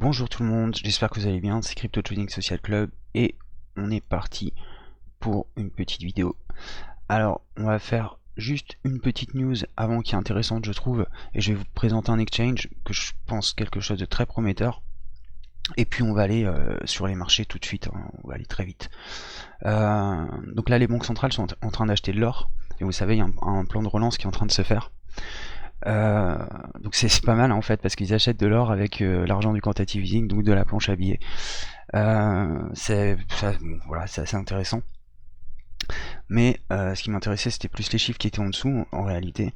Bonjour tout le monde, j'espère que vous allez bien, c'est Crypto Trading Social Club et on est parti pour une petite vidéo. Alors on va faire juste une petite news avant qui est intéressante je trouve, et je vais vous présenter un exchange que je pense quelque chose de très prometteur. Et puis on va aller sur les marchés tout de suite, hein, on va aller très vite. Donc là les banques centrales sont en train d'acheter de l'or, et vous savez il y a un plan de relance qui est en train de se faire. Euh, donc c'est pas mal en fait parce qu'ils achètent de l'or avec l'argent du quantitative easing, donc de la planche à billets. Bon, voilà, c'est assez intéressant. Mais ce qui m'intéressait c'était plus les chiffres qui étaient en dessous en réalité.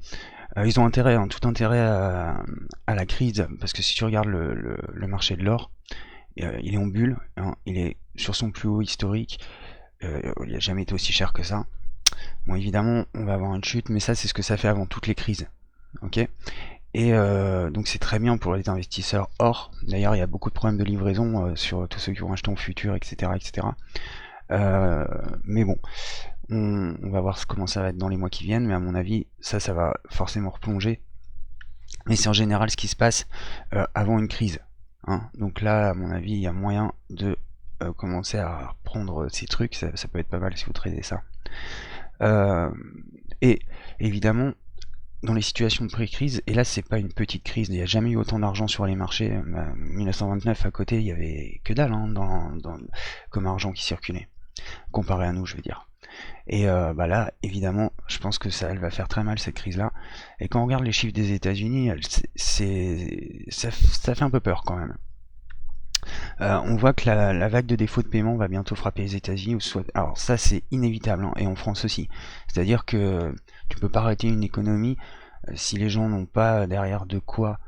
Ils ont intérêt, hein, tout intérêt à la crise, parce que si tu regardes le marché de l'or, il est en bulle, hein, il est sur son plus haut historique, il n'a jamais été aussi cher que ça. Bon évidemment on va avoir une chute, mais ça c'est ce que ça fait avant toutes les crises. Ok. Et donc c'est très bien pour les investisseurs or. D'ailleurs il y a beaucoup de problèmes de livraison sur tous ceux qui ont acheté en futur, etc. etc. Mais bon, on va voir comment ça va être dans les mois qui viennent, mais à mon avis ça va forcément replonger. Mais c'est en général ce qui se passe avant une crise, hein. Donc là à mon avis il y a moyen de commencer à reprendre ces trucs, ça peut être pas mal si vous tradez ça. Et évidemment dans les situations de pré-crise, et là c'est pas une petite crise, il n'y a jamais eu autant d'argent sur les marchés. 1929 à côté, il y avait que dalle, hein, comme argent qui circulait, comparé à nous, je veux dire. Et bah là, évidemment, je pense que elle va faire très mal cette crise-là. Et quand on regarde les chiffres des États-Unis, ça fait un peu peur quand même. On voit que la vague de défaut de paiement va bientôt frapper les États-Unis. Alors ça, c'est inévitable, hein, et en France aussi. C'est-à-dire que tu peux pas arrêter une économie si les gens n'ont pas derrière de quoi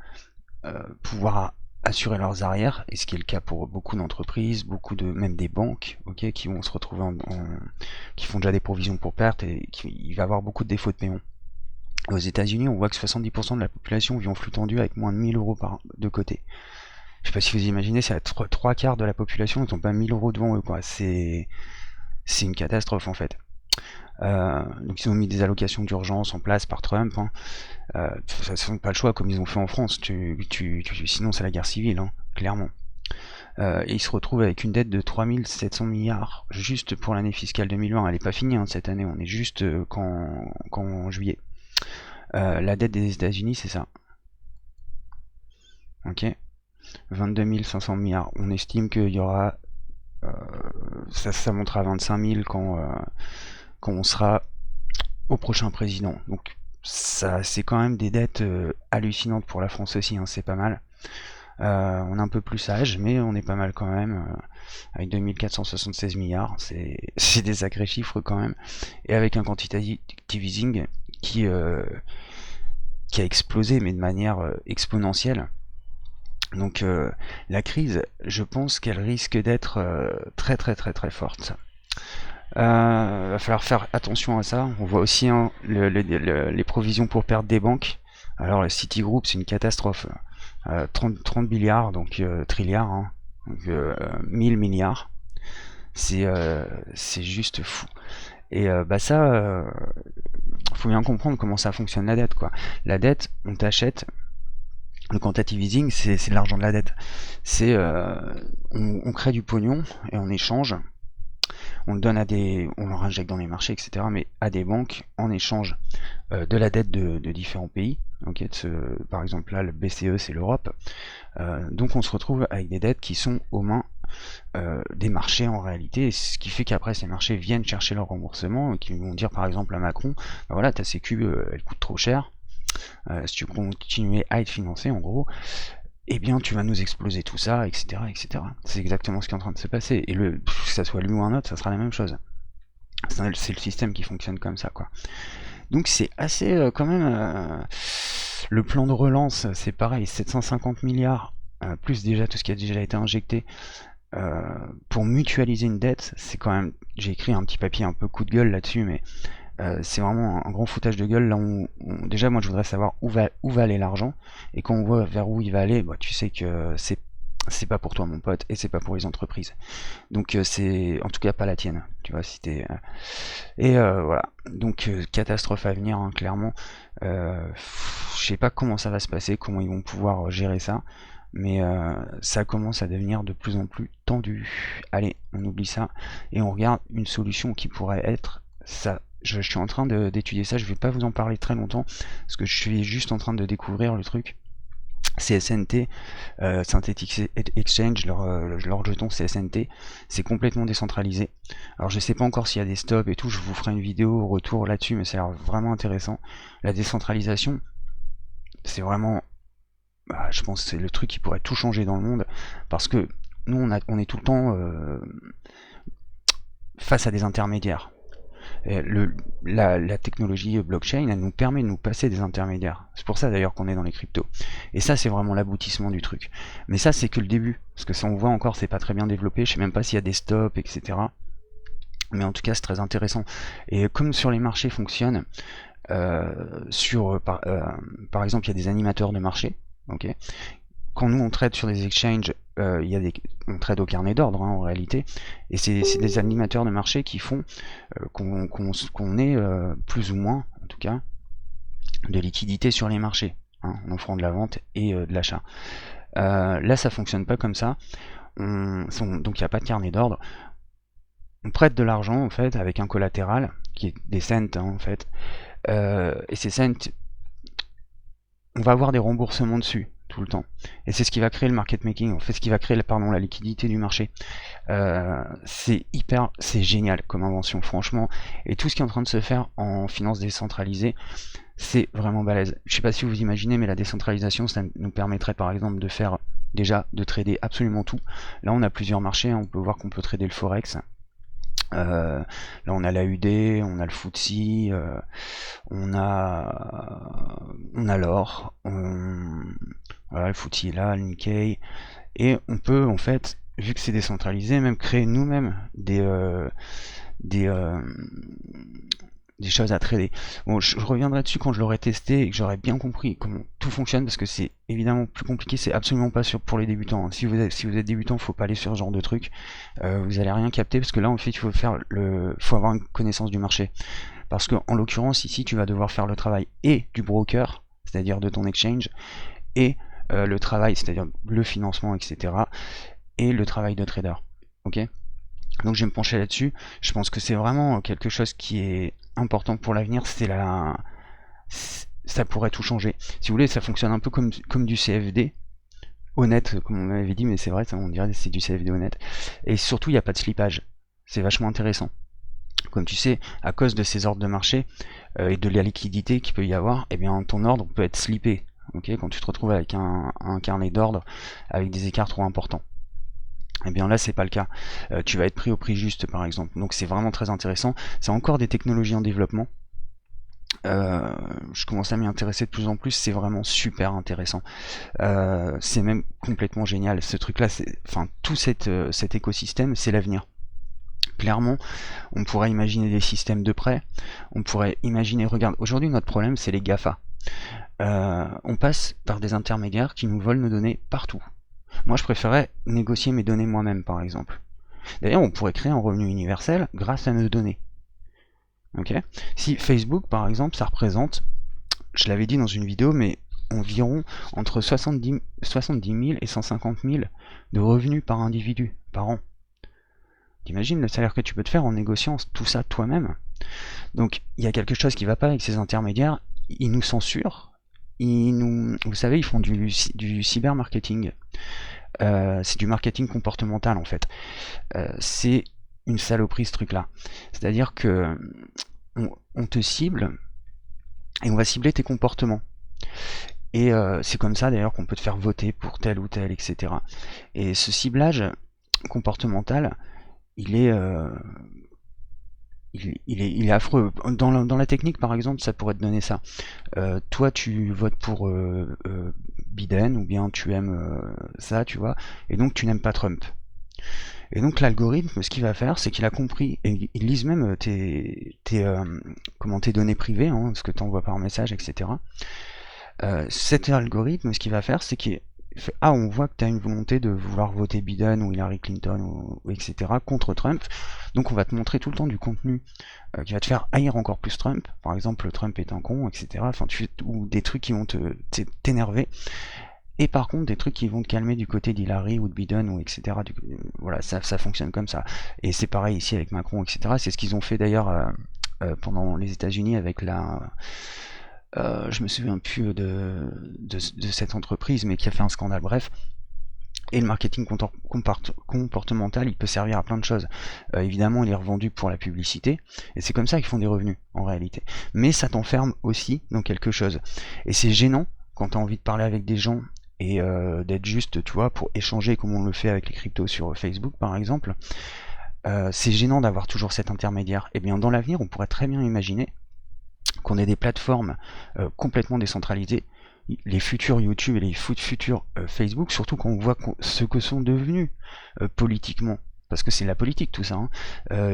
pouvoir assurer leurs arrières, et ce qui est le cas pour beaucoup d'entreprises, même des banques, ok, qui vont se retrouver qui font déjà des provisions pour perte, et il va y avoir beaucoup de défauts de paiement. Aux États-Unis, on voit que 70% de la population vit en flux tendu avec moins de 1000 euros de côté. Je sais pas si vous imaginez, c'est à trois quarts de la population, ils n'ont pas 1000 euros devant eux, quoi. C'est une catastrophe en fait. Donc ils ont mis des allocations d'urgence en place par Trump, hein. Ça ne pas le choix comme ils ont fait en France. Sinon c'est la guerre civile, hein, clairement. Et ils se retrouvent avec une dette de 3700 milliards juste pour l'année fiscale 2020. Elle n'est pas finie, hein, cette année, on est juste qu'en juillet. La dette des États-Unis, c'est ça. Ok. 22 500 milliards. On estime qu'il y aura. Ça montera à 25 000 quand on sera au prochain président. Donc ça, c'est quand même des dettes hallucinantes pour la France aussi, hein, c'est pas mal. On est un peu plus sage, mais on est pas mal quand même, avec 2476 milliards, c'est des sacrés chiffres quand même, et avec un quantitative easing qui, qui a explosé, mais de manière exponentielle. Donc la crise, je pense qu'elle risque d'être très très très très forte. Va falloir faire attention à ça. On voit aussi, hein, les provisions pour perte des banques. Alors le Citigroup, c'est une catastrophe. 30 milliards, donc trilliards, hein, donc 1000 milliards. C'est juste fou. Et bah ça, faut bien comprendre comment ça fonctionne la dette, quoi. La dette, on t'achète. Le quantitative easing, c'est de l'argent de la dette. On crée du pognon et en échange, on le donne on le injecte dans les marchés, etc. Mais à des banques en échange de la dette de différents pays. Okay, par exemple là, le BCE, c'est l'Europe. Donc on se retrouve avec des dettes qui sont aux mains des marchés en réalité, et ce qui fait qu'après ces marchés viennent chercher leur remboursement, et qui vont dire par exemple à Macron, bah voilà, ta sécu, elle coûte trop cher. Si tu continuais à être financé, en gros, eh bien tu vas nous exploser tout ça, etc. etc. C'est exactement ce qui est en train de se passer. Et que ça soit lui ou un autre, ça sera la même chose. C'est le système qui fonctionne comme ça, quoi. Donc c'est assez quand même. Le plan de relance, c'est pareil, 750 milliards, plus déjà tout ce qui a déjà été injecté pour mutualiser une dette. C'est quand même. J'ai écrit un petit papier un peu coup de gueule là-dessus, mais c'est vraiment un grand foutage de gueule. Là, déjà, moi, je voudrais savoir où va aller l'argent. Et quand on voit vers où il va aller, bah, tu sais que c'est pas pour toi, mon pote, et c'est pas pour les entreprises. Donc, c'est en tout cas pas la tienne. Tu vois, si t'es. Et voilà. Donc, catastrophe à venir, hein, clairement. Je sais pas comment ça va se passer, comment ils vont pouvoir gérer ça. mais ça commence à devenir de plus en plus tendu. Allez, on oublie ça, et on regarde une solution qui pourrait être ça. Je suis en train d'étudier ça, je vais pas vous en parler très longtemps, parce que je suis juste en train de découvrir le truc. CSNT, Synthetic Exchange, leur jeton CSNT, c'est complètement décentralisé. Alors je sais pas encore s'il y a des stops et tout, je vous ferai une vidéo au retour là-dessus, mais ça a l'air vraiment intéressant. La décentralisation, c'est vraiment, je pense que c'est le truc qui pourrait tout changer dans le monde, parce que nous on est tout le temps face à des intermédiaires. La technologie blockchain, elle nous permet de nous passer des intermédiaires. C'est pour ça d'ailleurs qu'on est dans les cryptos. Et ça, c'est vraiment l'aboutissement du truc. Mais ça, c'est que le début. Parce que ça, on voit encore, c'est pas très bien développé. Je sais même pas s'il y a des stops, etc. Mais en tout cas, c'est très intéressant. Et comme sur les marchés fonctionnent, par exemple, il y a des animateurs de marché. Ok. Quand nous on trade sur des exchanges, on trade au carnet d'ordre en réalité, et c'est des animateurs de marché qui font qu'on ait plus ou moins, en tout cas, de liquidité sur les marchés, en offrant de la vente et de l'achat. Là ça fonctionne pas comme ça, donc il n'y a pas de carnet d'ordre. On prête de l'argent en fait avec un collatéral qui est des cents en fait, et ces cents, on va avoir des remboursements dessus tout le temps. Et c'est ce qui va créer le market making, en fait, ce qui va créer la liquidité du marché. C'est génial comme invention, franchement. Et tout ce qui est en train de se faire en finance décentralisée, c'est vraiment balèze. Je sais pas si vous imaginez, mais la décentralisation, ça nous permettrait par exemple de faire de trader absolument tout. Là, on a plusieurs marchés, on peut voir qu'on peut trader le forex. Là on a l'AUD, on a le FTSE, on a l'or, voilà, le FTSE est là, le Nikkei, et on peut en fait, vu que c'est décentralisé, même créer nous-mêmes des, des choses à trader. Bon, je reviendrai dessus quand je l'aurai testé et que j'aurai bien compris comment tout fonctionne, parce que c'est évidemment plus compliqué, c'est absolument pas sûr pour les débutants. Si vous êtes débutant, faut pas aller sur ce genre de truc, vous allez rien capter, parce que là en fait il faut avoir une connaissance du marché. Parce que en l'occurrence ici tu vas devoir faire le travail et du broker, c'est-à-dire de ton exchange, et le travail, c'est-à-dire le financement, etc. et le travail de trader. Ok ? Donc je vais me pencher là-dessus. Je pense que c'est vraiment quelque chose qui est important pour l'avenir. Ça pourrait tout changer. Si vous voulez, ça fonctionne un peu comme du CFD honnête, comme on m'avait dit, mais c'est vrai, ça, on dirait que c'est du CFD honnête. Et surtout, il n'y a pas de slippage. C'est vachement intéressant. Comme tu sais, à cause de ces ordres de marché et de la liquidité qu'il peut y avoir, eh bien ton ordre peut être slippé. Okay, quand tu te retrouves avec un carnet d'ordre avec des écarts trop importants. Et bien là c'est pas le cas, tu vas être pris au prix juste par exemple, donc c'est vraiment très intéressant. C'est encore des technologies en développement, je commence à m'y intéresser de plus en plus, c'est vraiment super intéressant, c'est même complètement génial ce truc là, enfin tout cet écosystème c'est l'avenir. Clairement, on pourrait imaginer des systèmes de prêt, on pourrait imaginer, regarde, aujourd'hui notre problème c'est les GAFA, on passe par des intermédiaires qui nous volent nos données partout. Moi, je préférais négocier mes données moi-même, par exemple. D'ailleurs, on pourrait créer un revenu universel grâce à nos données. Okay, si Facebook, par exemple, ça représente, je l'avais dit dans une vidéo, mais environ entre 70 000 et 150 000 de revenus par individu, par an. T'imagines le salaire que tu peux te faire en négociant tout ça toi-même? Donc, il y a quelque chose qui ne va pas avec ces intermédiaires, ils nous censurent, vous savez, ils font du cybermarketing. C'est du marketing comportemental en fait. C'est une saloperie ce truc là. C'est-à-dire que on te cible et on va cibler tes comportements. Et c'est comme ça d'ailleurs qu'on peut te faire voter pour tel ou tel, etc. Et ce ciblage comportemental, il est affreux. Dans la technique, par exemple, ça pourrait te donner ça. Toi, tu votes pour Biden, ou bien tu aimes ça, tu vois, et donc tu n'aimes pas Trump. Et donc l'algorithme, ce qu'il va faire, c'est qu'il a compris, et il lise même tes données privées, hein, ce que tu envoies par message, etc. Cet algorithme, ce qu'il va faire, c'est qu'il fait, on voit que tu as une volonté de vouloir voter Biden ou Hillary Clinton ou etc. contre Trump, donc on va te montrer tout le temps du contenu qui va te faire haïr encore plus Trump, par exemple Trump est un con, etc. Enfin, ou des trucs qui vont t'énerver, et par contre des trucs qui vont te calmer du côté d'Hillary ou de Biden ou etc. Voilà, ça fonctionne comme ça. Et c'est pareil ici avec Macron, etc. C'est ce qu'ils ont fait d'ailleurs pendant les États-Unis avec je me souviens plus de cette entreprise, mais qui a fait un scandale, bref. Et le marketing comportemental, il peut servir à plein de choses. Évidemment, il est revendu pour la publicité, et c'est comme ça qu'ils font des revenus, en réalité. Mais ça t'enferme aussi dans quelque chose. Et c'est gênant, quand tu as envie de parler avec des gens, et d'être juste, tu vois, pour échanger comme on le fait avec les cryptos sur Facebook, par exemple. C'est gênant d'avoir toujours cet intermédiaire. Et bien, dans l'avenir, on pourrait très bien imaginer qu'on ait des plateformes complètement décentralisées, les futurs YouTube et les futurs Facebook, surtout quand on voit ce que sont devenus politiquement, parce que c'est la politique tout ça, hein.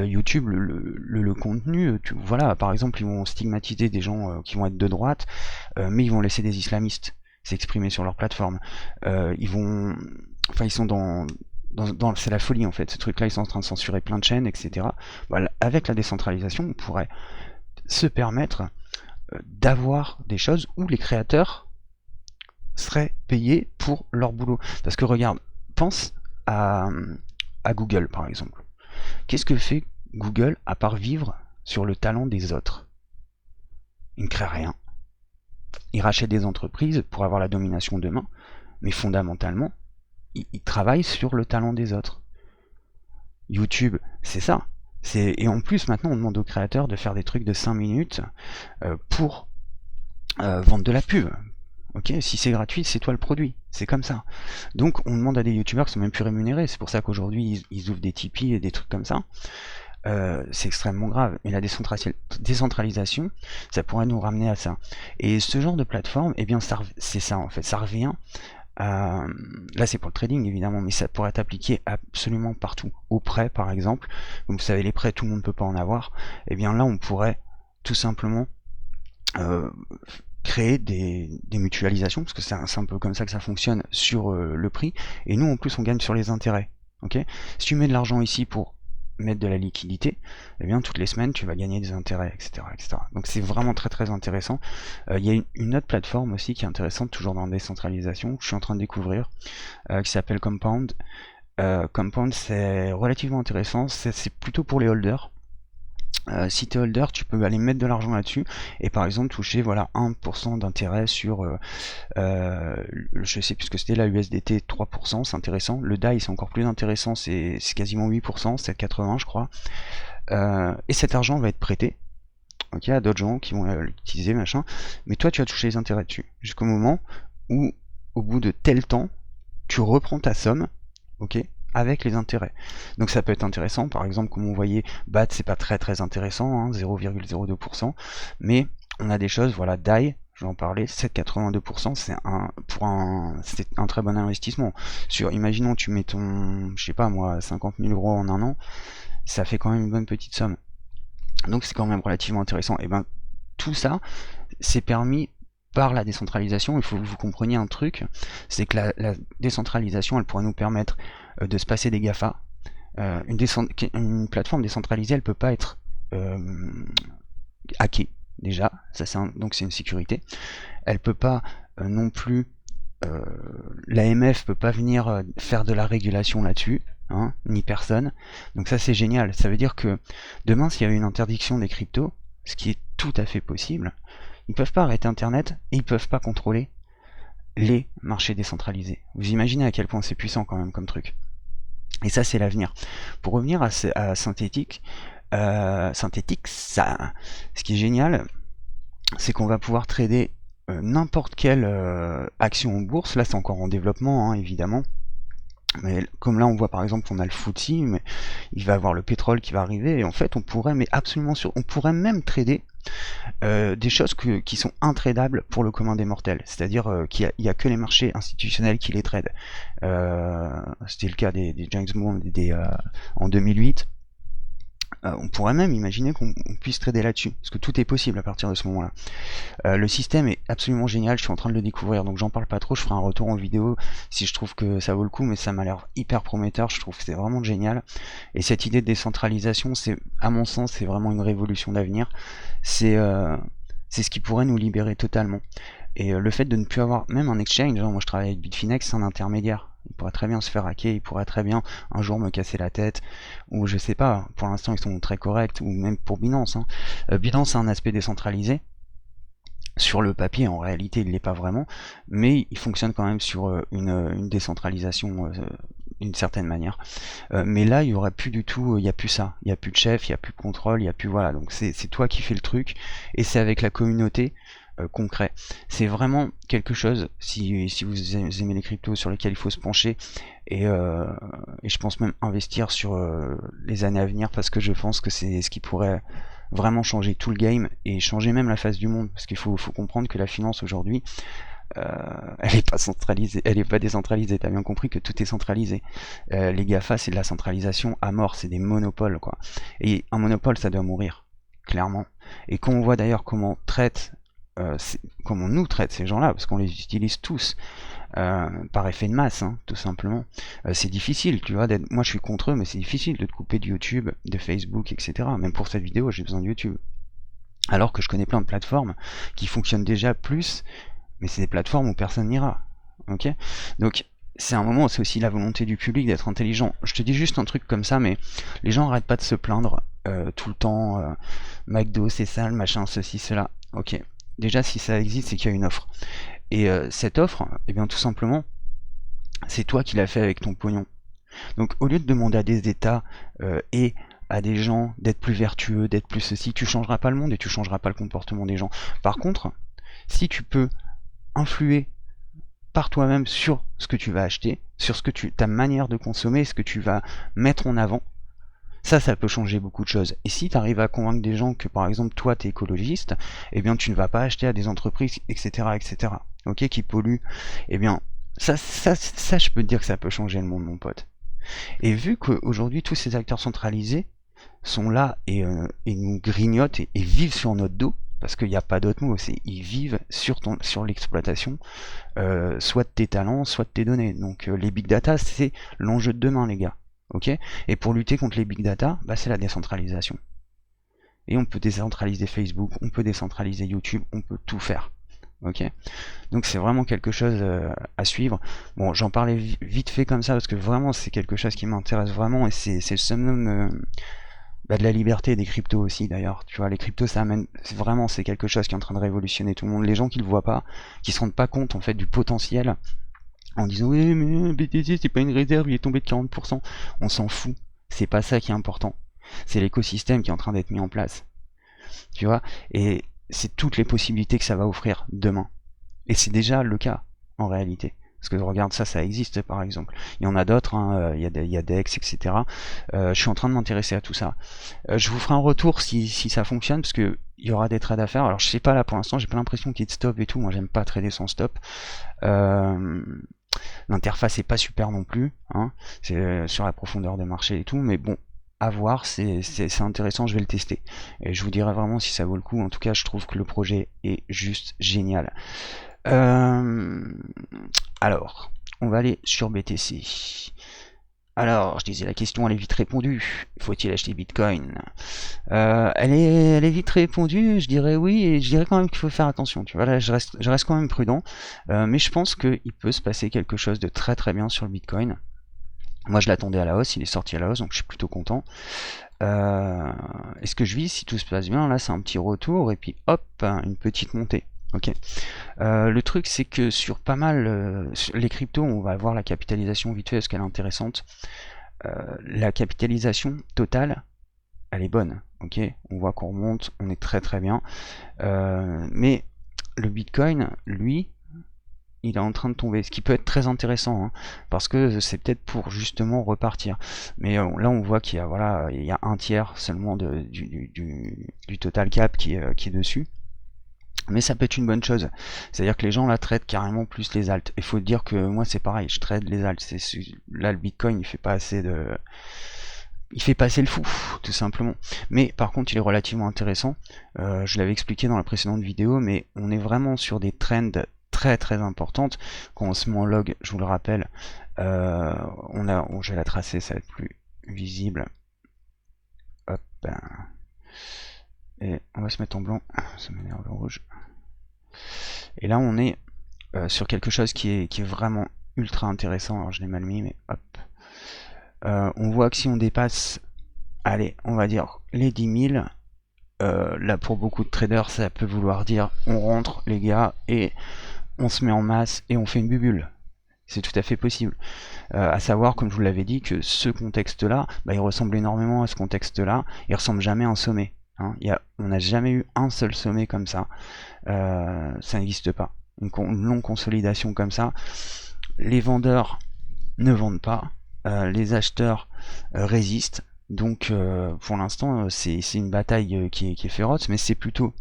YouTube, le contenu, voilà, par exemple, ils vont stigmatiser des gens qui vont être de droite, mais ils vont laisser des islamistes s'exprimer sur leur plateforme. Ils sont c'est la folie en fait, ce truc là, ils sont en train de censurer plein de chaînes, etc. Voilà, avec la décentralisation, on pourrait se permettre d'avoir des choses où les créateurs seraient payés pour leur boulot. Parce que regarde, pense à Google par exemple. Qu'est-ce que fait Google à part vivre sur le talent des autres? Il ne crée rien. Il rachète des entreprises pour avoir la domination demain, mais fondamentalement, il travaille sur le talent des autres. YouTube, c'est ça. Et en plus, maintenant, on demande aux créateurs de faire des trucs de 5 minutes pour vendre de la pub. Ok, si c'est gratuit, c'est toi le produit. C'est comme ça. Donc, on demande à des youtubeurs qui sont même plus rémunérés. C'est pour ça qu'aujourd'hui, ils ouvrent des Tipeee et des trucs comme ça. C'est extrêmement grave. Mais la décentralisation, ça pourrait nous ramener à ça. Et ce genre de plateforme, eh bien, c'est ça en fait. Ça revient là c'est pour le trading évidemment, mais ça pourrait être appliqué absolument partout. Au prêt par exemple, comme vous savez les prêts tout le monde ne peut pas en avoir, et bien là on pourrait tout simplement créer des mutualisations, parce que c'est un peu comme ça que ça fonctionne sur le prix, et nous en plus on gagne sur les intérêts. Ok, si tu mets de l'argent ici pour mettre de la liquidité, et bien toutes les semaines tu vas gagner des intérêts, etc. Donc c'est vraiment très très intéressant. Il y a une autre plateforme aussi qui est intéressante, toujours dans la décentralisation, que je suis en train de découvrir, qui s'appelle Compound. Compound, c'est relativement intéressant, c'est plutôt pour les holders. Si tu es holder, tu peux aller mettre de l'argent là-dessus et par exemple toucher voilà 1% d'intérêt sur je sais plus ce que c'était, la USDT 3%, c'est intéressant. Le DAI c'est encore plus intéressant, c'est quasiment 8%, 7,80 je crois. Et cet argent va être prêté, ok, à d'autres gens qui vont l'utiliser, machin, mais toi tu vas toucher les intérêts dessus jusqu'au moment où au bout de tel temps tu reprends ta somme, ok, avec les intérêts. Donc ça peut être intéressant, par exemple comme on voyait BAT c'est pas très très intéressant, hein, 0,02%, mais on a des choses, voilà, DAI, je vais en parler, 7,82%, c'est un très bon investissement. Imaginons tu mets ton, je sais pas moi, 50 000 euros en un an, ça fait quand même une bonne petite somme. Donc c'est quand même relativement intéressant. Et ben tout ça, c'est permis par la décentralisation. Il faut que vous compreniez un truc, c'est que la décentralisation, elle pourrait nous permettre de se passer des GAFA. Une plateforme décentralisée, elle peut pas être hackée déjà, donc c'est une sécurité. Elle peut pas non plus, l'AMF peut pas venir faire de la régulation là-dessus. Hein, ni personne. Donc ça c'est génial. Ça veut dire que demain s'il y a une interdiction des cryptos, ce qui est tout à fait possible, ils peuvent pas arrêter Internet et ils peuvent pas contrôler les marchés décentralisés. Vous imaginez à quel point c'est puissant quand même comme truc. Et ça c'est l'avenir. Pour revenir à Synthetix, ça, ce qui est génial, c'est qu'on va pouvoir trader n'importe quelle action en bourse. Là c'est encore en développement hein, évidemment. Mais comme là on voit par exemple qu'on a le FTSE, mais il va avoir le pétrole qui va arriver, et en fait on pourrait, mais absolument sûr, on pourrait même trader des choses qui sont intradables pour le commun des mortels, c'est-à-dire qu'il n'y a que les marchés institutionnels qui les tradent. C'était le cas des James Bond en 2008. On pourrait même imaginer qu'on puisse trader là-dessus, parce que tout est possible à partir de ce moment-là. Le système est absolument génial, je suis en train de le découvrir, donc j'en parle pas trop, je ferai un retour en vidéo si je trouve que ça vaut le coup, mais ça m'a l'air hyper prometteur, je trouve que c'est vraiment génial. Et cette idée de décentralisation, à mon sens, c'est vraiment une révolution d'avenir. C'est ce qui pourrait nous libérer totalement. Et le fait de ne plus avoir même un exchange, genre, moi je travaille avec Bitfinex, c'est un intermédiaire. Il pourrait très bien se faire hacker, il pourrait très bien un jour me casser la tête, ou je sais pas, pour l'instant ils sont très corrects, ou même pour Binance. Hein. Binance a un aspect décentralisé. Sur le papier, en réalité, il l'est pas vraiment, mais il fonctionne quand même sur une décentralisation d'une certaine manière. Mais là, il y aurait plus du tout, il y a plus ça, il y a plus de chef, il y a plus de contrôle, il y a plus voilà. Donc c'est toi qui fais le truc et c'est avec la communauté concret. C'est vraiment quelque chose si vous aimez les cryptos sur lesquels il faut se pencher et je pense même investir sur les années à venir parce que je pense que c'est ce qui pourrait vraiment changer tout le game et changer même la face du monde parce qu'il faut comprendre que la finance aujourd'hui elle est pas centralisée, elle est pas décentralisée. T'as bien compris que tout est centralisé. Les GAFA, c'est de la centralisation à mort, c'est des monopoles, quoi. Et un monopole, ça doit mourir, clairement. Et quand on voit d'ailleurs comment comment on nous traite ces gens-là, parce qu'on les utilise tous par effet de masse, hein, tout simplement. C'est difficile, tu vois. Moi, je suis contre eux, mais c'est difficile de te couper de YouTube, de Facebook, etc. Même pour cette vidéo, j'ai besoin de YouTube. Alors que je connais plein de plateformes qui fonctionnent déjà plus mais c'est des plateformes où personne n'ira. Ok. Donc c'est un moment, c'est aussi la volonté du public d'être intelligent. Je te dis juste un truc comme ça, mais les gens arrêtent pas de se plaindre tout le temps. McDo, c'est sale, machin, ceci, cela. Ok. Déjà, si ça existe, c'est qu'il y a une offre. Et cette offre, eh bien tout simplement, c'est toi qui l'as fait avec ton pognon. Donc au lieu de demander à des États et à des gens d'être plus vertueux, d'être plus ceci, tu changeras pas le monde et tu changeras pas le comportement des gens. Par contre, si tu peux influer par toi-même sur ce que tu vas acheter, sur ta manière de consommer, ce que tu vas mettre en avant, ça peut changer beaucoup de choses. Et si tu arrives à convaincre des gens que par exemple toi tu es écologiste, eh bien tu ne vas pas acheter à des entreprises, etc., ok, qui polluent, eh bien ça je peux te dire que ça peut changer le monde, mon pote. Et vu qu'aujourd'hui tous ces acteurs centralisés sont là et nous grignotent et vivent sur notre dos, parce qu'il n'y a pas d'autre mot, ils vivent sur l'exploitation, soit de tes talents, soit de tes données. Donc les big data, c'est l'enjeu de demain, les gars. Ok. Et pour lutter contre les big data, bah, c'est la décentralisation. Et on peut décentraliser Facebook, on peut décentraliser YouTube, on peut tout faire. Ok. Donc c'est vraiment quelque chose à suivre. Bon, j'en parlais vite fait comme ça parce que vraiment c'est quelque chose qui m'intéresse vraiment et c'est le summum de la liberté des cryptos aussi d'ailleurs. Tu vois, les cryptos ça amène vraiment c'est quelque chose qui est en train de révolutionner tout le monde. Les gens qui le voient pas, qui se rendent pas compte en fait du potentiel en disant oui mais BTC c'est pas une réserve, il est tombé de 40%. On s'en fout. C'est pas ça qui est important. C'est l'écosystème qui est en train d'être mis en place. Tu vois, et c'est toutes les possibilités que ça va offrir demain. Et c'est déjà le cas en réalité. Parce que regarde ça, ça existe par exemple. Il y en a d'autres, hein, il y a Dex, etc. Je suis en train de m'intéresser à tout ça. Je vous ferai un retour si ça fonctionne, parce que il y aura des trades à faire. Alors je sais pas là pour l'instant, j'ai pas l'impression qu'il y ait de stop et tout. Moi j'aime pas trader sans stop. L'interface est pas super non plus, hein. C'est sur la profondeur des marchés et tout, mais bon, à voir, c'est intéressant, je vais le tester. Et je vous dirai vraiment si ça vaut le coup. En tout cas, je trouve que le projet est juste génial. Alors, on va aller sur BTC. Alors, je disais, la question elle est vite répondue. Faut-il acheter Bitcoin? Elle est vite répondue, je dirais oui, et je dirais quand même qu'il faut faire attention. Tu vois, là, je reste quand même prudent, mais je pense qu'il peut se passer quelque chose de très très bien sur le Bitcoin. Moi, je l'attendais à la hausse, il est sorti à la hausse, donc je suis plutôt content. Et ce que je vis, si tout se passe bien, là, c'est un petit retour, et puis hop, une petite montée. Ok. Le truc, c'est que sur pas mal, les cryptos, on va voir la capitalisation vite fait, parce qu'elle est intéressante. La capitalisation totale, elle est bonne. Ok. On voit qu'on remonte, on est très très bien. Mais le Bitcoin, lui, il est en train de tomber, ce qui peut être très intéressant, hein, parce que c'est peut-être pour justement repartir. Mais là, on voit qu'il y a, voilà, il y a un tiers seulement du total cap qui est dessus. Mais ça peut être une bonne chose. C'est-à-dire que les gens là traitent carrément plus les alts. Il faut dire que moi c'est pareil, je trade les alts. Là le Bitcoin il fait pas assez de. Il fait passer le fou, tout simplement. Mais par contre il est relativement intéressant. Je l'avais expliqué dans la précédente vidéo, mais on est vraiment sur des trends très très importantes. Quand on se met en log, je vous le rappelle, je vais la tracer, ça va être plus visible. Hop. Et on va se mettre en blanc, ça m'énerve le rouge. Et là on est sur quelque chose qui est vraiment ultra intéressant. Alors je l'ai mal mis, mais hop. On voit que si on dépasse, allez, on va dire les 10 000, là pour beaucoup de traders ça peut vouloir dire on rentre les gars et on se met en masse et on fait une bubule. C'est tout à fait possible. À savoir, comme je vous l'avais dit, que ce contexte-là, bah, il ressemble énormément à ce contexte-là. Il ressemble jamais à un sommet. Hein. On n'a jamais eu un seul sommet comme ça. Ça n'existe pas. Une longue consolidation comme ça. Les vendeurs ne vendent pas. Les acheteurs résistent. Donc, pour l'instant, c'est une bataille qui est féroce, mais c'est plutôt,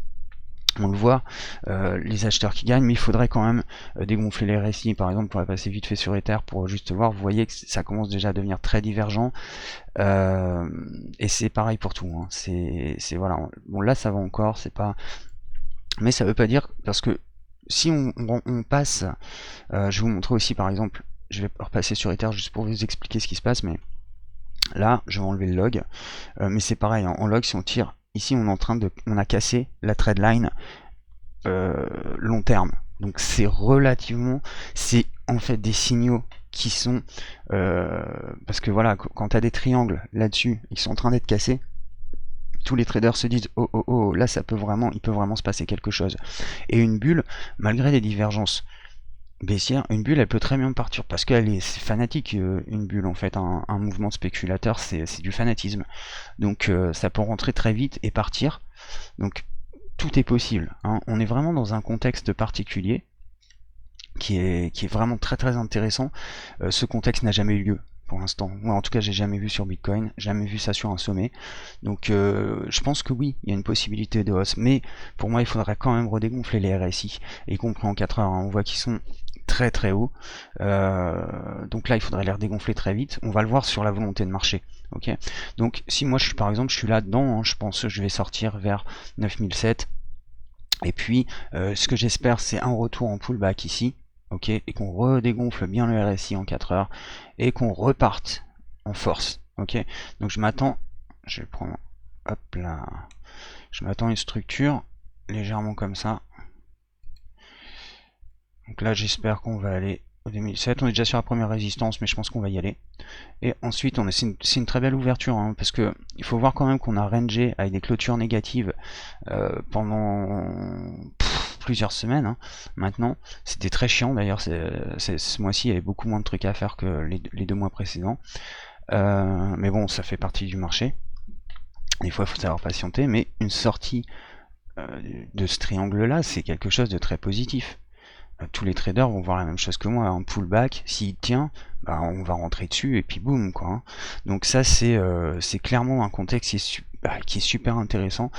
on le voit, les acheteurs qui gagnent, mais il faudrait quand même dégonfler les RSI. Par exemple, on va passer vite fait sur Ether pour juste voir. Vous voyez que ça commence déjà à devenir très divergent, et c'est pareil pour tout. Hein. C'est voilà. Bon, là ça va encore, c'est pas, mais ça veut pas dire, parce que si on passe, je vais vous montrer aussi par exemple. Je vais repasser sur Ether juste pour vous expliquer ce qui se passe, mais là je vais enlever le log, mais c'est pareil. Hein. En log, si on tire ici, on a cassé la trade line long terme. Donc c'est en fait des signaux qui sont, parce que voilà, quand tu as des triangles là-dessus, ils sont en train d'être cassés, tous les traders se disent oh oh oh, là il peut vraiment se passer quelque chose. Et une bulle, malgré des divergences baissières, une bulle elle peut très bien partir, parce qu'elle est fanatique. Une bulle en fait, un mouvement spéculateur, c'est du fanatisme. Donc ça peut rentrer très vite et partir. Donc tout est possible. Hein. On est vraiment dans un contexte particulier qui est vraiment très très intéressant. Ce contexte n'a jamais eu lieu pour l'instant. Moi en tout cas j'ai jamais vu sur Bitcoin, jamais vu ça sur un sommet. Donc je pense que oui, il y a une possibilité de hausse, mais pour moi il faudrait quand même redégonfler les RSI, y compris en 4 heures. Hein. On voit qu'ils sont très très hauts. Donc là il faudrait les redégonfler très vite. On va le voir sur la volonté de marché. Ok. Donc si moi par exemple je suis là dedans, hein, je pense que je vais sortir vers 9007. Et puis ce que j'espère c'est un retour en pullback ici. Ok, et qu'on redégonfle bien le RSI en 4 heures et qu'on reparte en force. Ok, donc je vais prendre, hop là, je m'attends à une structure légèrement comme ça. Donc là j'espère qu'on va aller au 2007. On est déjà sur la première résistance, mais je pense qu'on va y aller. Et ensuite c'est une très belle ouverture, hein, parce que il faut voir quand même qu'on a rangé avec des clôtures négatives pendant plusieurs semaines. Hein. Maintenant, c'était très chiant d'ailleurs. Ce mois-ci, il y avait beaucoup moins de trucs à faire que les 2 mois précédents. Mais bon, ça fait partie du marché. Des fois, il faut savoir patienter. Mais une sortie de ce triangle-là, c'est quelque chose de très positif. Tous les traders vont voir la même chose que moi. Un pullback, s'il tient, bah, on va rentrer dessus et puis boum, quoi. Hein. Donc ça, c'est clairement un contexte qui est super intéressant.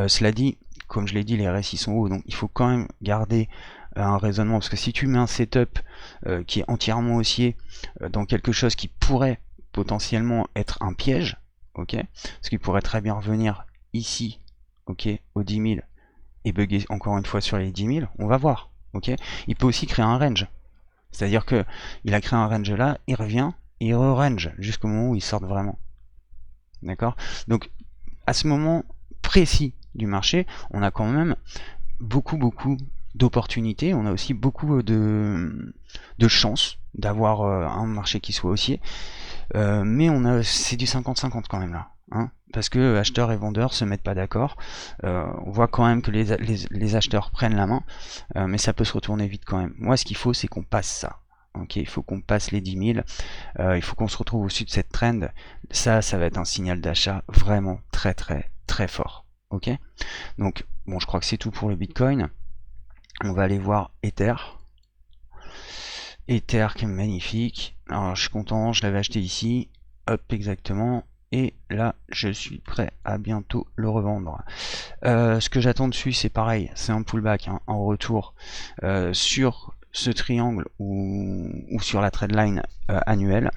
Cela dit, comme je l'ai dit, les RSI sont hauts, donc il faut quand même garder un raisonnement, parce que si tu mets un setup qui est entièrement haussier dans quelque chose qui pourrait potentiellement être un piège, ok, parce qu'il pourrait très bien revenir ici, ok, aux 10 000 et bugger encore une fois sur les 10 000, on va voir, ok. Il peut aussi créer un range, c'est-à-dire que il a créé un range là, il revient et il re-range jusqu'au moment où il sort vraiment, d'accord. Donc à ce moment précis du marché, on a quand même beaucoup d'opportunités, on a aussi beaucoup de chances d'avoir un marché qui soit haussier, mais c'est du 50-50 quand même là, hein, parce que acheteurs et vendeurs se mettent pas d'accord. On voit quand même que les acheteurs prennent la main, mais ça peut se retourner vite quand même. Moi ce qu'il faut c'est qu'on passe ça. Ok, il faut qu'on passe les 10 000, il faut qu'on se retrouve au-dessus de cette trend. Ça va être un signal d'achat vraiment très très très fort. Ok, donc bon, je crois que c'est tout pour le Bitcoin. On va aller voir Ether. Ether qui est magnifique. Alors je suis content, je l'avais acheté ici. Hop, exactement. Et là, je suis prêt à bientôt le revendre. Ce que j'attends dessus, c'est pareil, c'est un pullback, hein, en retour sur ce triangle ou sur la trendline annuelle,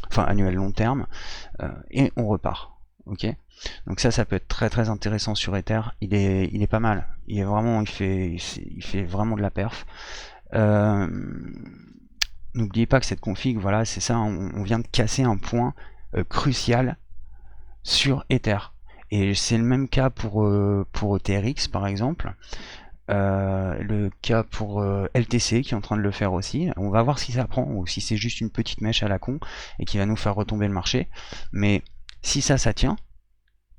enfin annuelle long terme, et on repart. Ok, donc ça peut être très très intéressant sur Ether. Il est pas mal. Il fait vraiment de la perf. N'oubliez pas que cette config, voilà, c'est ça. On vient de casser un point crucial sur Ether. Et c'est le même cas pour TRX par exemple. Le cas pour LTC qui est en train de le faire aussi. On va voir si ça prend ou si c'est juste une petite mèche à la con et qui va nous faire retomber le marché. Mais si ça tient,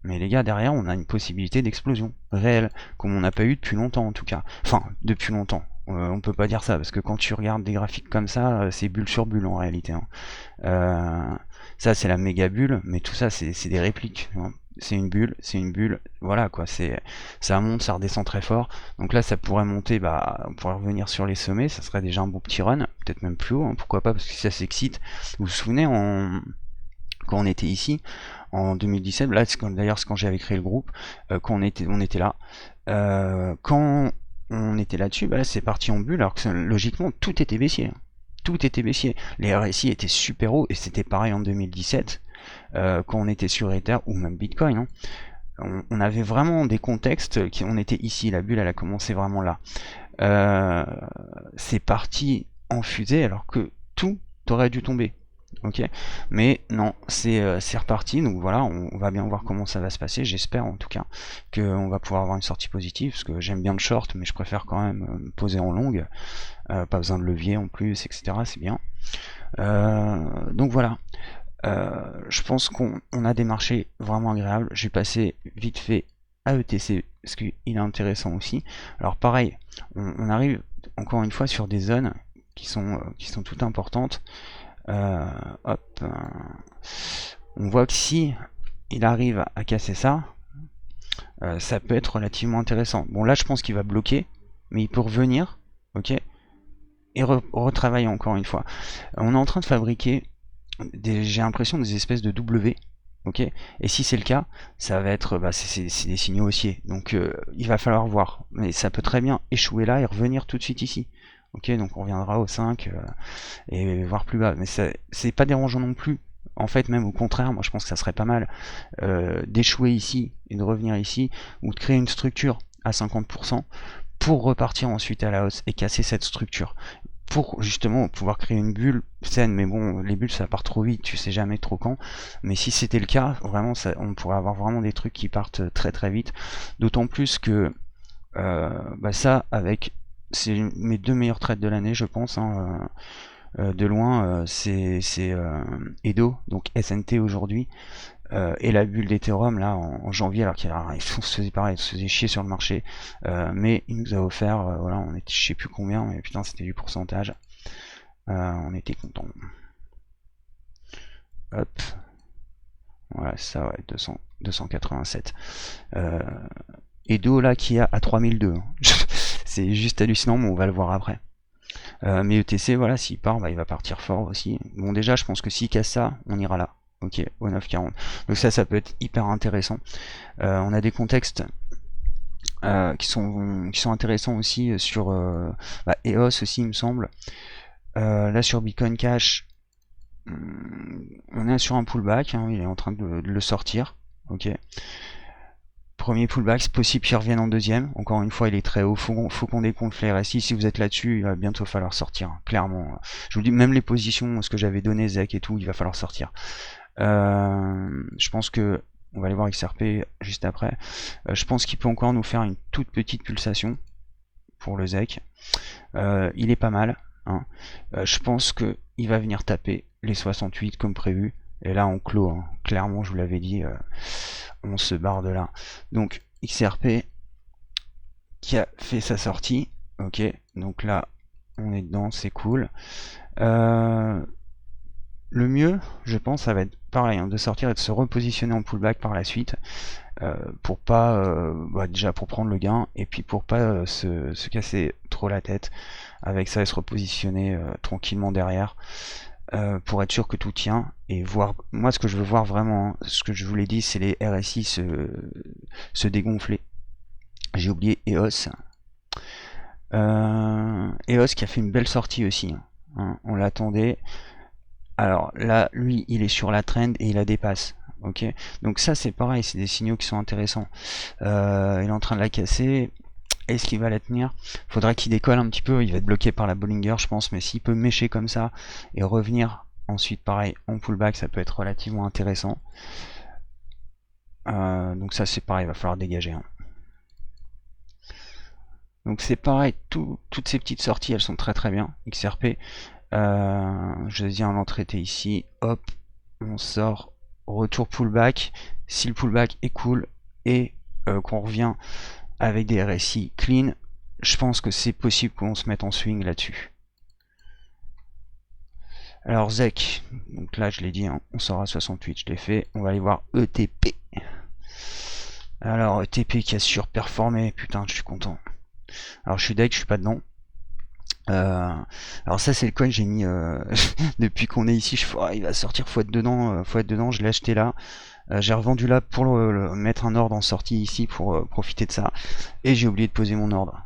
mais les gars, derrière, on a une possibilité d'explosion réelle, comme on n'a pas eu depuis longtemps en tout cas. Enfin, depuis longtemps. On peut pas dire ça, parce que quand tu regardes des graphiques comme ça, c'est bulle sur bulle en réalité. Hein. Ça, c'est la méga bulle, mais tout ça, c'est des répliques. Hein. C'est une bulle, voilà quoi. Ça monte, ça redescend très fort. Donc là, ça pourrait monter, bah, on pourrait revenir sur les sommets, ça serait déjà un bon petit run, peut-être même plus haut, hein, pourquoi pas, parce que ça s'excite. Vous vous souvenez, quand on était ici, en 2017, là d'ailleurs c'est quand j'avais créé le groupe, quand on était là, quand on était là-dessus, bah là c'est parti en bulle, alors que logiquement tout était baissier. Tout était baissier. Les RSI étaient super hauts, et c'était pareil en 2017, quand on était sur Ether, ou même Bitcoin. Hein. On avait vraiment des contextes, on était ici, la bulle elle a commencé vraiment là. C'est parti en fusée alors que tout aurait dû tomber. Ok, mais non, c'est reparti, donc voilà, on va bien voir comment ça va se passer, j'espère en tout cas qu'on va pouvoir avoir une sortie positive, parce que j'aime bien le short, mais je préfère quand même me poser en longue, pas besoin de levier en plus, etc., c'est bien. Donc voilà, je pense qu'on a des marchés vraiment agréables, je vais passer vite fait à ETC, parce qu'il est intéressant aussi. Alors pareil, on arrive encore une fois sur des zones qui sont toutes importantes. Hop, on voit que si il arrive à casser ça, ça peut être relativement intéressant. Bon là je pense qu'il va bloquer, mais il peut revenir, ok, et retravailler encore une fois. On est en train de fabriquer, j'ai l'impression, des espèces de W, ok, et si c'est le cas, ça va être, bah, c'est des signaux haussiers, donc il va falloir voir, mais ça peut très bien échouer là et revenir tout de suite ici. Ok, donc on reviendra au 5 et voir plus bas. Mais c'est pas dérangeant non plus. En fait, même au contraire, moi je pense que ça serait pas mal d'échouer ici et de revenir ici, ou de créer une structure à 50% pour repartir ensuite à la hausse et casser cette structure. Pour justement pouvoir créer une bulle saine, mais bon, les bulles ça part trop vite, tu sais jamais trop quand. Mais si c'était le cas, vraiment, on pourrait avoir vraiment des trucs qui partent très très vite. D'autant plus que bah ça, avec c'est mes deux meilleurs trades de l'année, je pense. Hein, de loin, c'est Edo, donc SNT aujourd'hui, et la bulle d'Ethereum là en janvier, alors qu'il se faisait pareil, il se faisait chier sur le marché, mais il nous a offert, voilà, on était je sais plus combien, mais putain c'était du pourcentage, on était content. Hop, voilà ça, ouais, 287. Edo là qui est à 3002. C'est juste hallucinant, mais on va le voir après. Mais ETC, voilà, s'il part, bah, il va partir fort aussi. Bon, déjà, je pense que s'il casse ça, on ira là. Ok, au 9,40. Donc ça peut être hyper intéressant. On a des contextes qui sont intéressants aussi sur bah, EOS aussi, il me semble. Là, sur Bitcoin Cash, on est sur un pullback. Hein, il est en train de le sortir. Ok. Premier pullback, c'est possible qu'il revienne en deuxième. Encore une fois, il est très haut. Faut qu'on dégonfle les RSI. Si vous êtes là-dessus, il va bientôt falloir sortir. Clairement. Je vous dis, même les positions, ce que j'avais donné, ZEC et tout, il va falloir sortir. Je pense que on va aller voir XRP juste après. Je pense qu'il peut encore nous faire une toute petite pulsation pour le ZEC. Il est pas mal. Hein. Je pense que il va venir taper les 68 comme prévu. Et là, on clôt. Hein. Clairement, je vous l'avais dit. On se barre de là. Donc XRP qui a fait sa sortie. Ok, donc là on est dedans, c'est cool. Le mieux, je pense, ça va être pareil, hein, de sortir et de se repositionner en pullback par la suite. Pour pas bah, déjà pour prendre le gain, et puis pour pas se casser trop la tête avec ça et se repositionner tranquillement derrière. Pour être sûr que tout tient et voir, moi ce que je veux voir vraiment, hein, ce que je vous l'ai dit, c'est les RSI se dégonfler. J'ai oublié EOS. EOS qui a fait une belle sortie aussi, hein, on l'attendait. Alors là, lui, il est sur la trend et il la dépasse. Ok, donc ça c'est pareil, c'est des signaux qui sont intéressants. Il est en train de la casser. Est-ce qu'il va la tenir? Faudra qu'il décolle un petit peu, il va être bloqué par la Bollinger je pense, mais s'il peut mêcher comme ça et revenir ensuite pareil en pullback, ça peut être relativement intéressant. Donc ça c'est pareil, il va falloir dégager. Hein. Donc c'est pareil, toutes ces petites sorties, elles sont très bien. XRP, je viens l'entraiter ici, hop, on sort, retour pullback. Si le pullback est cool et qu'on revient avec des RSI clean, je pense que c'est possible qu'on se mette en swing là-dessus. Alors ZEC, donc là je l'ai dit, hein, on sort à 68, je l'ai fait. On va aller voir ETP. Alors ETP qui a surperformé, putain je suis content. Alors je suis deck, je suis pas dedans. Alors ça c'est le coin que j'ai mis depuis qu'on est ici. Il va sortir, faut être dedans, je l'ai acheté là. J'ai revendu là pour mettre un ordre en sortie ici pour profiter de ça. Et j'ai oublié de poser mon ordre.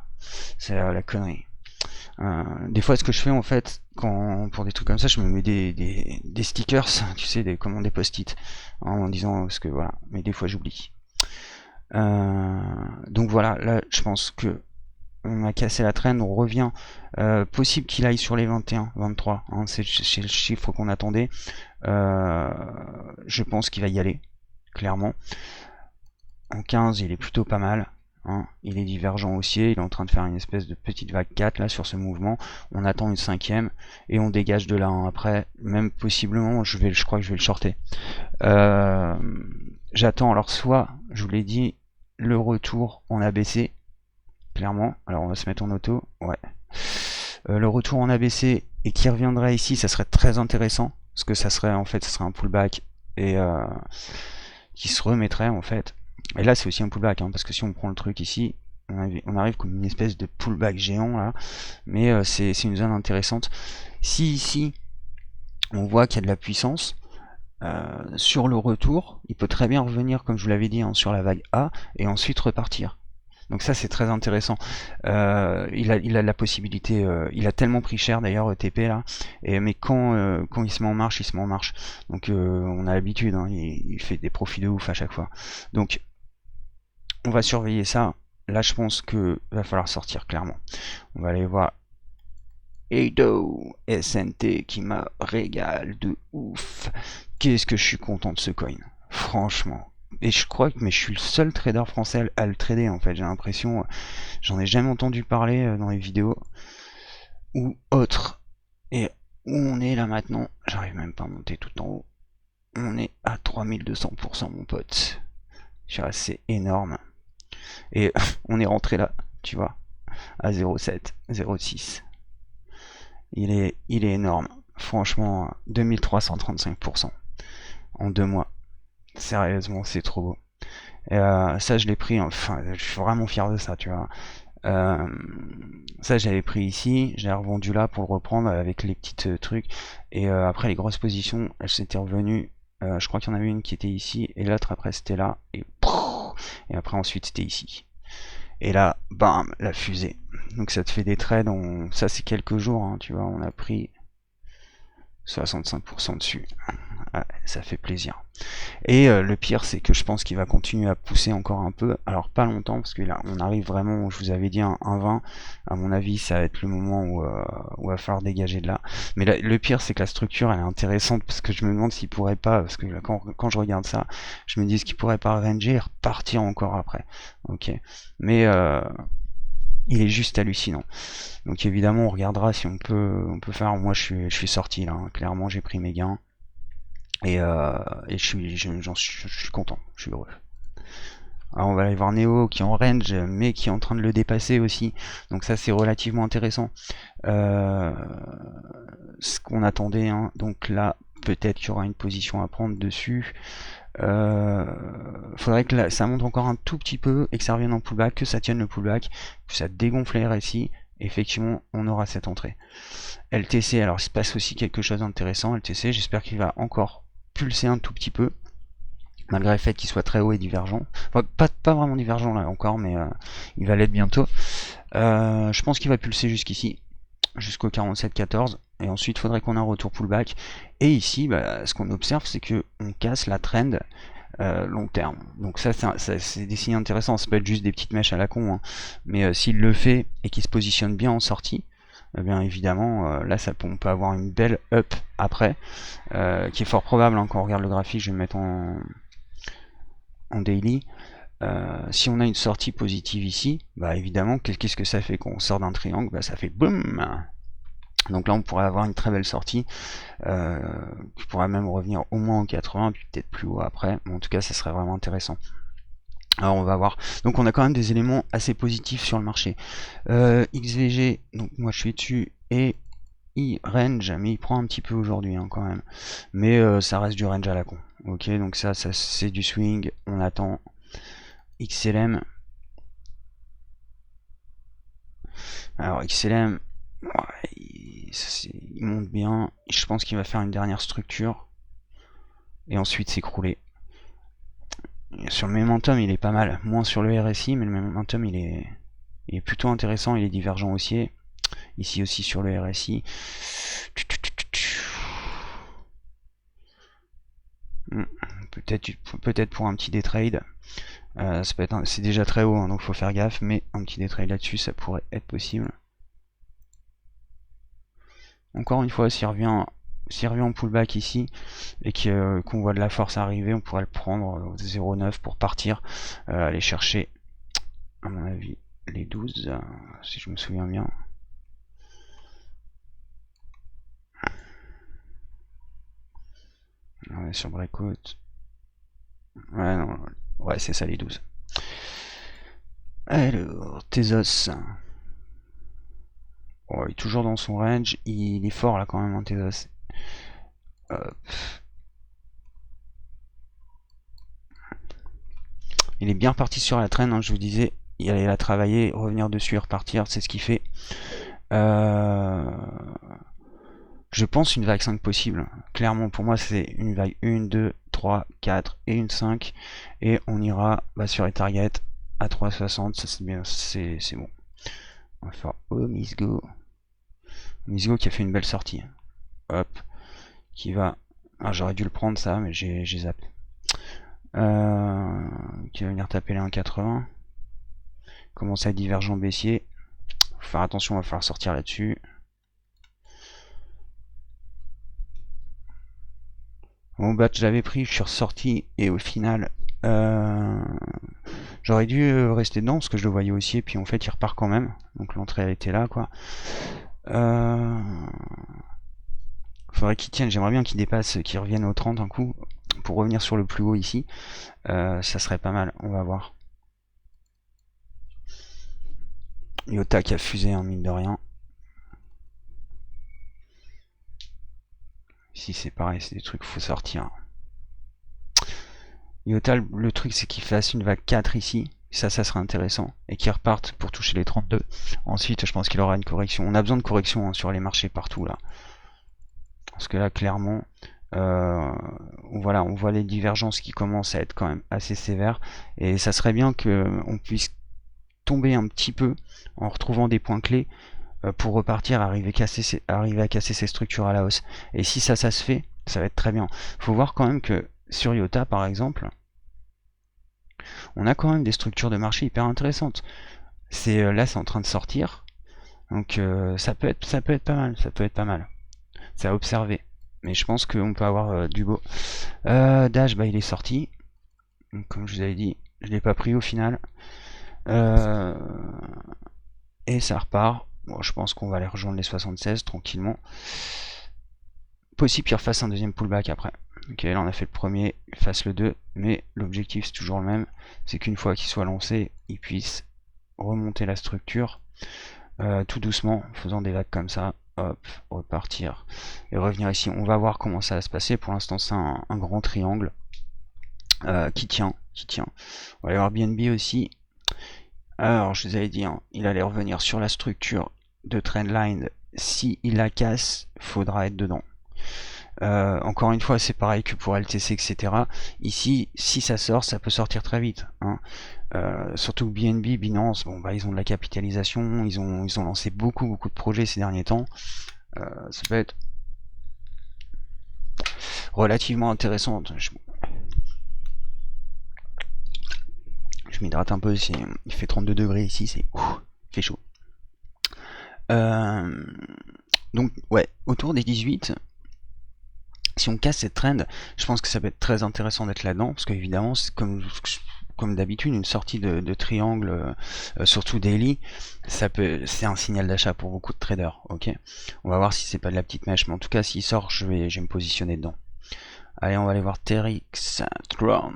C'est la connerie. Des fois ce que je fais en fait pour des trucs comme ça, je me mets des stickers, tu sais, des post-it, en disant parce que voilà, mais des fois j'oublie. Donc voilà, là je pense que on a cassé la traîne, on revient. Possible qu'il aille sur les 21, 23, hein, c'est le chiffre qu'on attendait. Je pense qu'il va y aller, clairement. En 15, il est plutôt pas mal. Hein. Il est divergent haussier, il est en train de faire une espèce de petite vague 4 là sur ce mouvement. On attend une cinquième et on dégage de là. Hein. Après, même possiblement, je crois que je vais le shorter. J'attends alors soit, je vous l'ai dit, le retour en ABC. Clairement, alors on va se mettre en auto, ouais. Le retour en ABC et qui reviendrait ici, ça serait très intéressant, parce que ça serait en fait, ça serait un pullback et qui se remettrait en fait. Et là c'est aussi un pullback, hein, parce que si on prend le truc ici, on arrive comme une espèce de pullback géant là, mais c'est une zone intéressante. Si ici on voit qu'il y a de la puissance, sur le retour, il peut très bien revenir, comme je vous l'avais dit, hein, sur la vague A et ensuite repartir. Donc ça c'est très intéressant. Il a la possibilité, il a tellement pris cher d'ailleurs ETP là, mais quand il se met en marche, il se met en marche. Donc on a l'habitude, hein, il fait des profits de ouf à chaque fois. Donc on va surveiller ça. Là je pense que va falloir sortir clairement. On va aller voir Edo SNT qui m'a régalé de ouf. Qu'est-ce que je suis content de ce coin, franchement. Et je crois que je suis le seul trader français à le trader en fait, j'ai l'impression, j'en ai jamais entendu parler dans les vidéos ou autres. Et où on est là maintenant, j'arrive même pas à monter tout en haut. On est à 3200% mon pote. C'est énorme. Et on est rentré là, tu vois, à 0,7, 0,6. Il est énorme. Franchement, 2335% en 2 mois. Sérieusement, c'est trop beau. Et ça, je l'ai pris, enfin, je suis vraiment fier de ça, tu vois. Ça, j'avais pris ici, je l'ai revendu là pour le reprendre avec les petites trucs. Et après, les grosses positions, elles s'étaient revenues. Je crois qu'il y en avait une qui était ici, et l'autre après, c'était là. Et après, ensuite, c'était ici. Et là, bam, la fusée. Donc ça te fait des trades, ça c'est quelques jours, hein, tu vois, on a pris 65% dessus. Ouais, ça fait plaisir. Et le pire, c'est que je pense qu'il va continuer à pousser encore un peu. Alors pas longtemps, parce que là, on arrive vraiment, je vous avais dit un 20. À mon avis, ça va être le moment où il va falloir dégager de là. Mais là, le pire, c'est que la structure, elle est intéressante, parce que je me demande s'il pourrait pas, parce que là, quand je regarde ça, je me dis qu'il pourrait pas ranger et repartir encore après. Ok. Mais il est juste hallucinant. Donc évidemment, on regardera si on peut faire. Moi, je suis sorti là. Hein. Clairement, j'ai pris mes gains. Et je suis content, je suis heureux. Alors on va aller voir Neo qui est en range mais qui est en train de le dépasser aussi, donc ça c'est relativement intéressant. Ce qu'on attendait, hein. Donc là peut-être qu'il y aura une position à prendre dessus. Faudrait que là, ça monte encore un tout petit peu et que ça revienne en pullback, que ça tienne le pullback, que ça dégonfle les RSI. Effectivement on aura cette entrée. LTC, alors il se passe aussi quelque chose d'intéressant. LTC, j'espère qu'il va encore pulser un tout petit peu, malgré le fait qu'il soit très haut et divergent. Enfin, pas vraiment divergent là encore, mais il va l'être bientôt. Je pense qu'il va pulser jusqu'ici, jusqu'au 47,14, et ensuite il faudrait qu'on ait un retour pullback. Et ici, ce qu'on observe, c'est que on casse la trend long terme. Donc ça c'est des signes intéressants. Ça peut être juste des petites mèches à la con, hein. Mais s'il le fait et qu'il se positionne bien en sortie, eh bien évidemment là on peut avoir une belle up après, qui est fort probable, hein. Quand on regarde le graphique, je vais me mettre en daily. Si on a une sortie positive ici, bah évidemment, qu'est-ce que ça fait quand on sort d'un triangle? Bah ça fait boum. Donc là on pourrait avoir une très belle sortie, qui pourrait même revenir au moins en 80, puis peut-être plus haut après, mais en tout cas ça serait vraiment intéressant. Alors on va voir. Donc on a quand même des éléments assez positifs sur le marché. XVG, donc moi je suis dessus, et il range, mais il prend un petit peu aujourd'hui hein, quand même. Mais ça reste du range à la con. Ok, donc ça c'est du swing, on attend. XLM. Alors XLM, ouais, il monte bien. Je pense qu'il va faire une dernière structure et ensuite s'écrouler. Sur le momentum, il est pas mal. Moins sur le RSI, mais le momentum, il est plutôt intéressant. Il est divergent haussier. Ici aussi sur le RSI. Peut-être pour un petit day trade. C'est déjà très haut, hein, donc faut faire gaffe. Mais un petit day trade là-dessus, ça pourrait être possible. Encore une fois, s'il revient en pullback ici et qu'on voit de la force arriver, on pourrait le prendre 0,9 pour partir, aller chercher, à mon avis, les 12, si je me souviens bien. Ouais, sur breakout. Ouais, non, ouais, c'est ça les 12. Alors, Tezos. Bon, il est toujours dans son range, il est fort là quand même en Tezos. Il est bien reparti sur la traîne, hein, je vous disais, il allait la travailler, revenir dessus et repartir, c'est ce qu'il fait. Je pense une vague 5 possible. Clairement, pour moi, c'est une vague 1, 2, 3, 4 et une 5. Et on ira sur les targets à 3,60. Ça, c'est bien, c'est bon. On va faire Misgo. Misgo qui a fait une belle sortie. Hop. Qui va. Ah, j'aurais dû le prendre ça, mais j'ai zappé. Qui va venir taper les 1,80. Commencer à divergent baissier. Faut faire attention, on va falloir sortir là-dessus. Mon batch j'avais pris, je suis ressorti et au final j'aurais dû rester dedans parce que je le voyais aussi et puis en fait il repart quand même. Donc l'entrée elle était là quoi. Faudrait qu'il tienne, j'aimerais bien qu'il dépasse, qu'il revienne au 30 un coup pour revenir sur le plus haut ici. Ça serait pas mal, on va voir. Iota qui a fusé en mine de rien. Ici c'est pareil, c'est des trucs qu'il faut sortir. Iota, le truc c'est qu'il fasse une vague 4 ici, ça serait intéressant, et qu'il reparte pour toucher les 32. Ensuite je pense qu'il aura une correction, on a besoin de correction hein, sur les marchés partout là. Parce que là clairement, voilà, on voit les divergences qui commencent à être quand même assez sévères, et ça serait bien qu'on puisse tomber un petit peu en retrouvant des points clés pour repartir, arriver à casser ces structures à la hausse. Et si ça se fait, ça va être très bien. Faut voir quand même que sur Iota par exemple, on a quand même des structures de marché hyper intéressantes. Là c'est en train de sortir, donc ça peut être pas mal, c'est à observer, mais je pense qu'on peut avoir du beau. Dash, il est sorti, donc, comme je vous avais dit, je l'ai pas pris au final, et ça repart. Bon, je pense qu'on va aller rejoindre les 76 tranquillement. Possible qu'il refasse un deuxième pullback après. Ok, là on a fait le premier, il fasse le 2, mais l'objectif c'est toujours le même, c'est qu'une fois qu'il soit lancé, il puisse remonter la structure tout doucement, en faisant des vagues comme ça, hop, repartir et revenir ici. On va voir comment ça va se passer. Pour l'instant c'est un grand triangle qui tient. On va aller voir BNB aussi. Alors je vous avais dit, hein, il allait revenir sur la structure de trendline. Si il la casse, faudra être dedans. Encore une fois, c'est pareil que pour LTC, etc. Ici, si ça sort, ça peut sortir très vite. Hein. Surtout que BNB, Binance, bon, ils ont de la capitalisation, ils ont lancé beaucoup de projets ces derniers temps. Ça peut être relativement intéressant. Je m'hydrate un peu, il fait 32 degrés ici, il fait chaud. Donc ouais, autour des 18, si on casse cette trend, je pense que ça peut être très intéressant d'être là-dedans, parce qu'évidemment, comme comme d'habitude, une sortie de triangle, surtout daily, c'est un signal d'achat pour beaucoup de traders. Ok, on va voir si c'est pas de la petite mèche, mais en tout cas, s'il sort, je vais me positionner dedans. Allez, on va aller voir TRX Tron.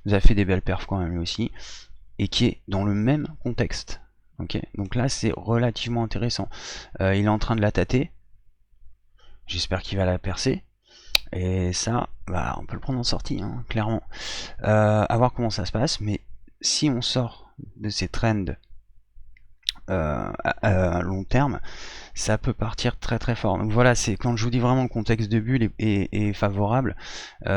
Il nous a fait des belles perfs quand même lui aussi, et qui est dans le même contexte. Ok, donc là c'est relativement intéressant. Il est en train de la tâter. J'espère qu'il va la percer. Et ça, bah, on peut le prendre en sortie, hein, clairement. À voir comment ça se passe, mais si on sort de ces trends à long terme, ça peut partir très très fort. Donc voilà, c'est quand je vous dis vraiment le contexte de bulle est favorable.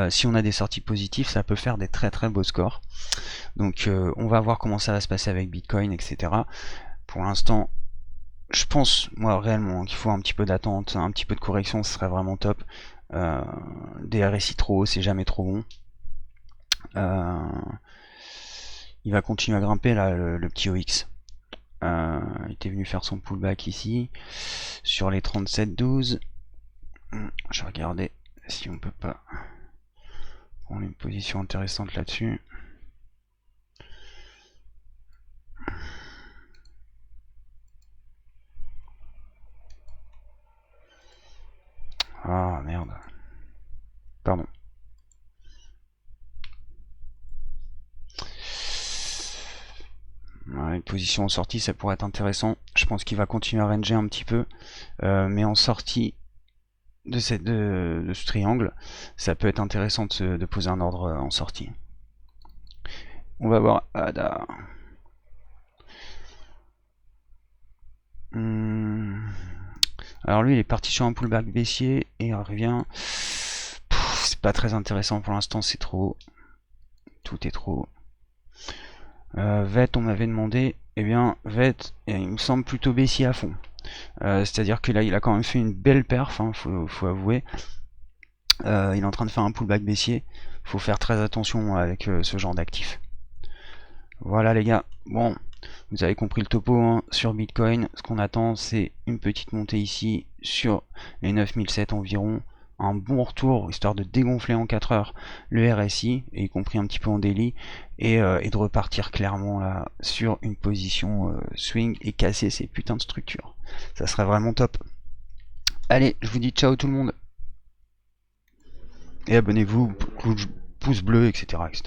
Si on a des sorties positives, ça peut faire des très très beaux scores. Donc on va voir comment ça va se passer avec Bitcoin, etc. Pour l'instant, je pense, moi, réellement, qu'il faut un petit peu d'attente, un petit peu de correction, ce serait vraiment top. Des RSI trop haut, c'est jamais trop bon. Il va continuer à grimper, là, le petit OX. Il était venu faire son pullback ici, sur les 37,12. Je vais regarder si on peut pas prendre une position intéressante là-dessus. Ah merde. Pardon. Ouais, une position en sortie, ça pourrait être intéressant. Je pense qu'il va continuer à ranger un petit peu. Mais en sortie de ce triangle, ça peut être intéressant de poser un ordre en sortie. On va voir Ada. Alors lui il est parti sur un pullback baissier et il revient. C'est pas très intéressant pour l'instant, c'est trop haut. Tout est trop haut. VET on m'avait demandé, eh bien VET il me semble plutôt baissier à fond. C'est à dire que là il a quand même fait une belle perf, hein, faut avouer. Il est en train de faire un pullback baissier, faut faire très attention avec ce genre d'actifs. Voilà les gars, bon, vous avez compris le topo hein, sur Bitcoin. Ce qu'on attend c'est une petite montée ici sur les 9007 environ, un bon retour histoire de dégonfler en 4 heures le RSI, y compris un petit peu en daily, et de repartir clairement là sur une position swing et casser ces putains de structures. Ça serait vraiment top. Allez, je vous dis ciao tout le monde. Et abonnez-vous, pouce bleu, etc. etc.